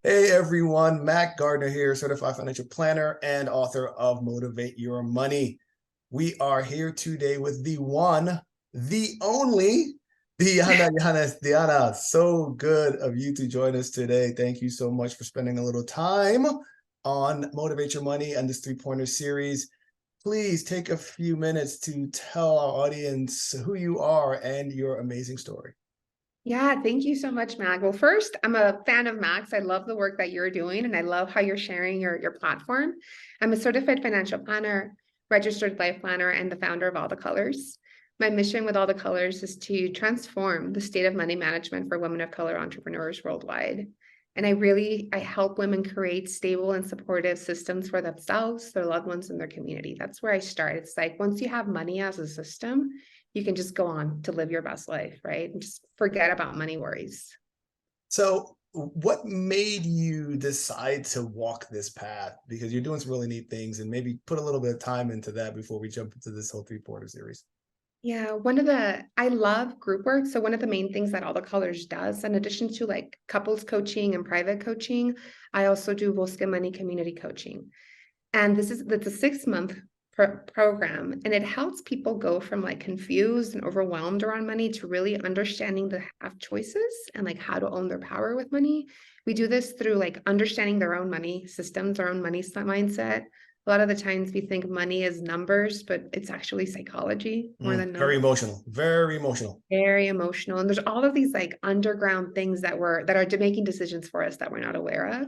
Hey everyone, Mac Gardner here, certified financial planner and author of Motivate Your Money. We are here today with the one, the only, Diana. So good of you to join us today. Thank you so much for spending a little time on Motivate Your Money and this three-pointer series. Please take a few minutes to tell our audience who you are and your amazing story. Yeah, thank you so much, Mag. Well, first, I'm a fan of Max. I love the work that you're doing, and I love how you're sharing your platform. I'm a certified financial planner, registered life planner, and the founder of All the Colors. My mission with All the Colors is to transform the state of money management for women of color entrepreneurs worldwide. And I help women create stable and supportive systems for themselves, their loved ones, and their community. That's where I start. It's like once you have money as a system, you can just go on to live your best life, right? And just forget about money worries. So, what made you decide to walk this path? Because you're doing some really neat things, and maybe put a little bit of time into that before we jump into this whole three-quarter series. Yeah, I love group work. So one of the main things that All the Colors does, in addition to like couples coaching and private coaching, I also do Bosque Money community coaching. And that's a 6 month program, and it helps people go from like confused and overwhelmed around money to really understanding the have choices and like how to own their power with money. We do this through like understanding their own money systems, their own money mindset. A lot of the times we think money is numbers, but it's actually psychology more than Very numbers. emotional, very emotional. Very emotional. And there's all of these like underground things that are making decisions for us that we're not aware of.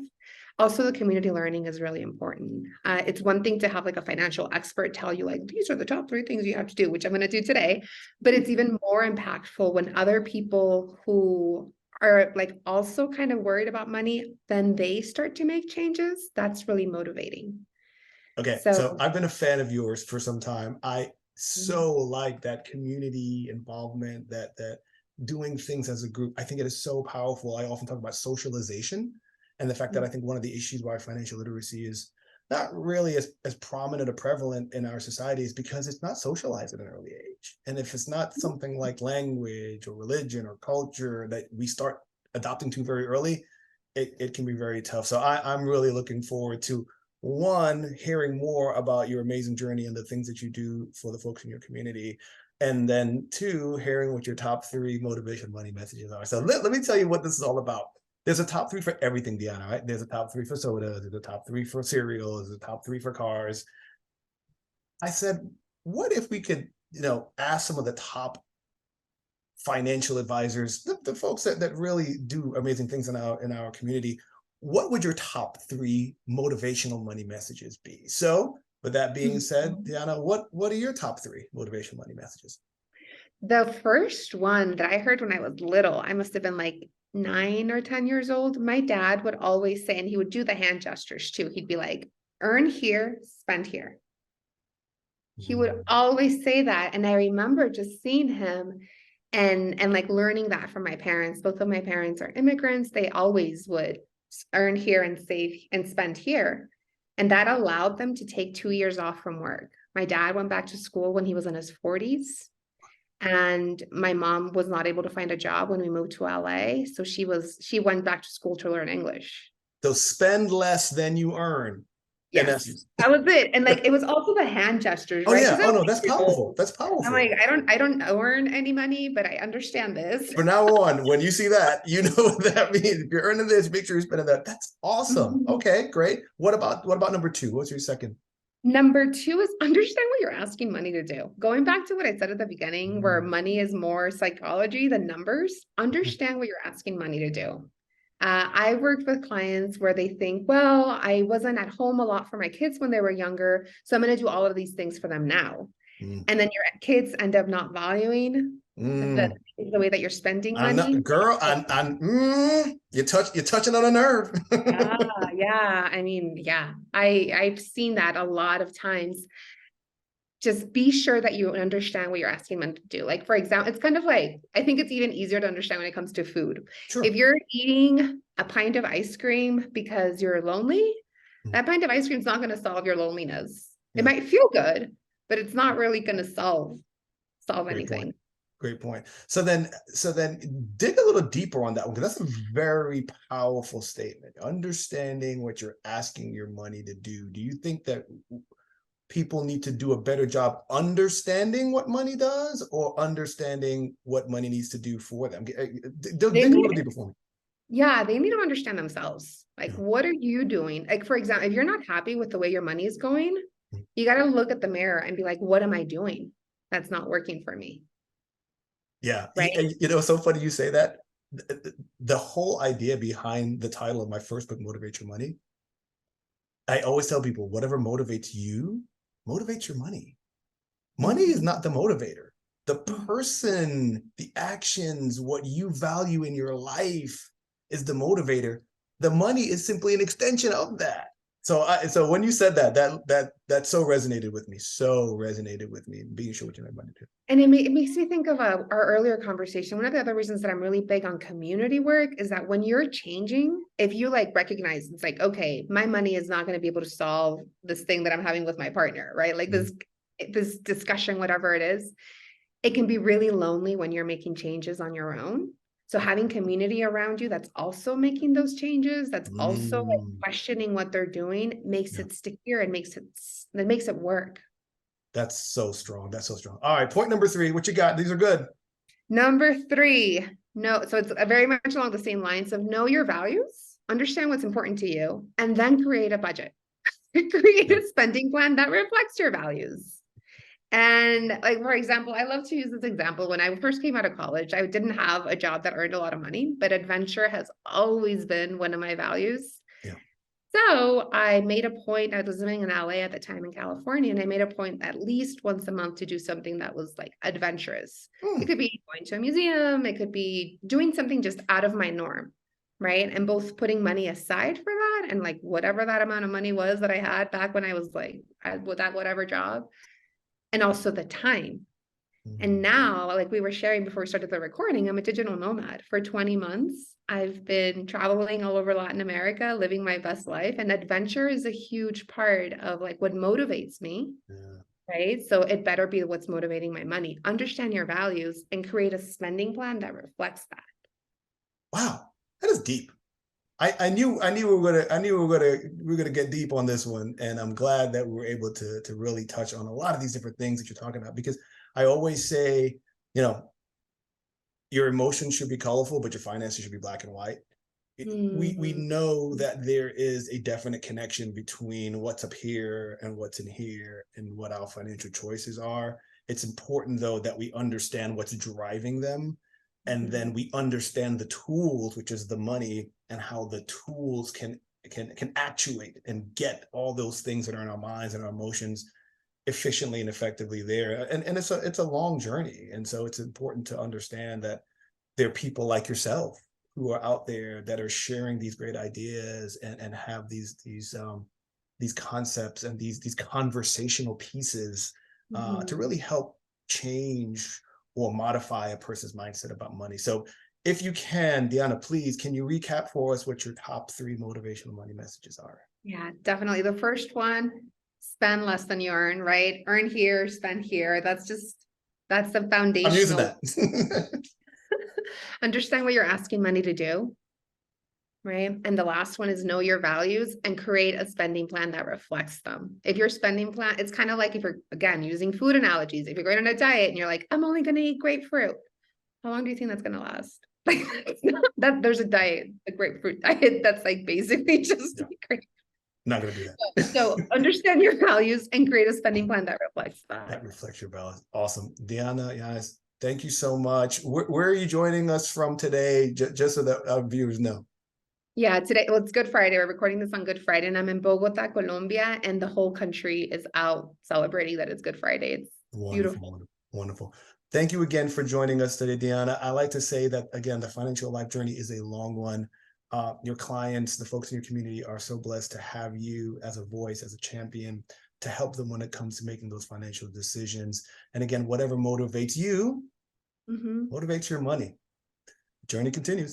Also, the community learning is really important. It's one thing to have like a financial expert tell you like, these are the top 3 things you have to do, which I'm going to do today. But it's even more impactful when other people who are like also kind of worried about money, then they start to make changes. That's really motivating. Okay, so So I've been a fan of yours for some time. I so like that community involvement, that doing things as a group. I think it is so powerful. I often talk about socialization and the fact that I think one of the issues why financial literacy is not really as prominent or prevalent in our society is because it's not socialized at an early age. And if it's not something like language or religion or culture that we start adopting to very early, it can be very tough. So I'm really looking forward to one, hearing more about your amazing journey and the things that you do for the folks in your community. And then two, hearing what your top 3 motivation money messages are. So let me tell you what this is all about. There's a top 3 for everything, Deanna, right? There's a top 3 for soda, there's a top 3 for cereal, there's a top 3 for cars. I said, what if we could, ask some of the top financial advisors, the folks that really do amazing things in our community, what would your top 3 motivational money messages be? So, with that being said, Diana, what are your top 3 motivational money messages? the first one that I heard when I was little, I must have been like 9 or 10 years old. My dad would always say, and he would do the hand gestures too. He'd be like, earn here, spend here. He would always say that. And I remember just seeing him and like learning that from my parents. Both of my parents are immigrants. They always would earn here and save and spend here. And that allowed them to take 2 years off from work. My dad went back to school when he was in his 40s. And my mom was not able to find a job when we moved to LA. So she went back to school to learn English. So spend less than you earn, in Yes, essence. that was it. And like it was also the hand gestures, Oh right? yeah. Because I Oh was no, that's 8 years powerful. old. That's I'm powerful. like, I don't earn any money, but I understand this. From now on, when you see that, you know what that means. If you're earning this, make sure you're spending that. That's awesome. Okay, great. What about number 2? What's your second? Number 2 is understand what you're asking money to do. Going back to what I said at the beginning, where money is more psychology than numbers, understand what you're asking money to do. I worked with clients where they think, well, I wasn't at home a lot for my kids when they were younger, so I'm going to do all of these things for them now. Mm. And then your kids end up not valuing Mm. the way that you're spending I'm money. not, girl. You're touching on a nerve. Yeah, yeah. I mean, yeah, I've seen that a lot of times. Just be sure that you understand what you're asking them to do. Like, for example, it's kind of like, I think it's even easier to understand when it comes to food. If Sure. you're eating a pint of ice cream because you're lonely, Mm. that pint of ice cream is not going to solve your loneliness. It Yeah. might feel good, but it's not really going to solve Great point. anything. Great point. So then dig a little deeper on that one, because that's a very powerful statement. Understanding what you're asking your money to do. Do you think that people need to do a better job understanding what money does, or understanding what money needs to do for them? Dig a little deeper for me. Yeah, they need to understand themselves. Like, Yeah. what are you doing? Like, for example, if you're not happy with the way your money is going, you got to look at the mirror and be like, what am I doing that's not working for me? Yeah. Right. It's so funny you say that. The whole idea behind the title of my first book, Motivate Your Money, I always tell people, whatever motivates you, motivates your money. Money is not the motivator. The person, the actions, what you value in your life is the motivator. The money is simply an extension of that. So when you said that so resonated with me, being sure what you make money too. And it makes me think of our earlier conversation. One of the other reasons that I'm really big on community work is that when you're changing, if you like recognize it's like, okay, my money is not going to be able to solve this thing that I'm having with my partner, right? Like this discussion, whatever it is, it can be really lonely when you're making changes on your own. So having community around you that's also making those changes, that's also like questioning what they're doing, makes it stickier and makes it work. That's so strong. That's so strong. All right. Point number 3. What you got? These are good. Number 3. No. So it's very much along the same lines of know your values, understand what's important to you, and then create a budget. Create a spending plan that reflects your values. And like, for example, I love to use this example. When I first came out of college, I didn't have a job that earned a lot of money, but adventure has always been one of my values. Yeah. So I made a point, I was living in LA at the time in California, and I made a point at least once a month to do something that was like adventurous. It could be going to a museum, it could be doing something just out of my norm, right? And both putting money aside for that and like whatever that amount of money was that I had back when I was like with that whatever job, and also the time. And now, like we were sharing before we started the recording, I'm a digital nomad. For 20 months, I've been traveling all over Latin America, living my best life. And adventure is a huge part of like what motivates me, right? So it better be what's motivating my money. Understand your values and create a spending plan that reflects that. Wow, that is deep. I knew we were gonna get deep on this one, and I'm glad that we were able to really touch on a lot of these different things that you're talking about, because I always say, your emotions should be colorful, but your finances should be black and white. We know that there is a definite connection between what's up here and what's in here and what our financial choices are. It's important though that we understand what's driving them, and then we understand the tools, which is the money, and how the tools can actuate and get all those things that are in our minds and our emotions efficiently and effectively there. And it's a long journey. And so it's important to understand that there are people like yourself who are out there that are sharing these great ideas and have these concepts and these conversational pieces to really help change or modify a person's mindset about money. So if you can, Deanna, please, can you recap for us what your top 3 motivational money messages are? Yeah, definitely. The first one, spend less than you earn, right? Earn here, spend here. That's the foundational. I'm using that. Understand what you're asking money to do, right? And the last one is know your values and create a spending plan that reflects them. If your spending plan, it's kind of like if you're, again, using food analogies, if you're going on a diet and you're like, I'm only going to eat grapefruit, how long do you think that's going to last? Like that there's a diet, a grapefruit diet that's like basically just great. Not going to do that. So understand your values and create a spending plan that reflects that. That reflects your values. Awesome. Deanna, Yáñez, thank you so much. Where are you joining us from today? Just so that our viewers know. Yeah, today, well, it's Good Friday. We're recording this on Good Friday, and I'm in Bogota, Colombia, and the whole country is out celebrating that it's Good Friday. It's beautiful. Wonderful. Thank you again for joining us today, Deanna. I like to say that, again, the financial life journey is a long one. Your clients, the folks in your community are so blessed to have you as a voice, as a champion, to help them when it comes to making those financial decisions. And again, whatever motivates you, motivates your money. The journey continues.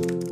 much.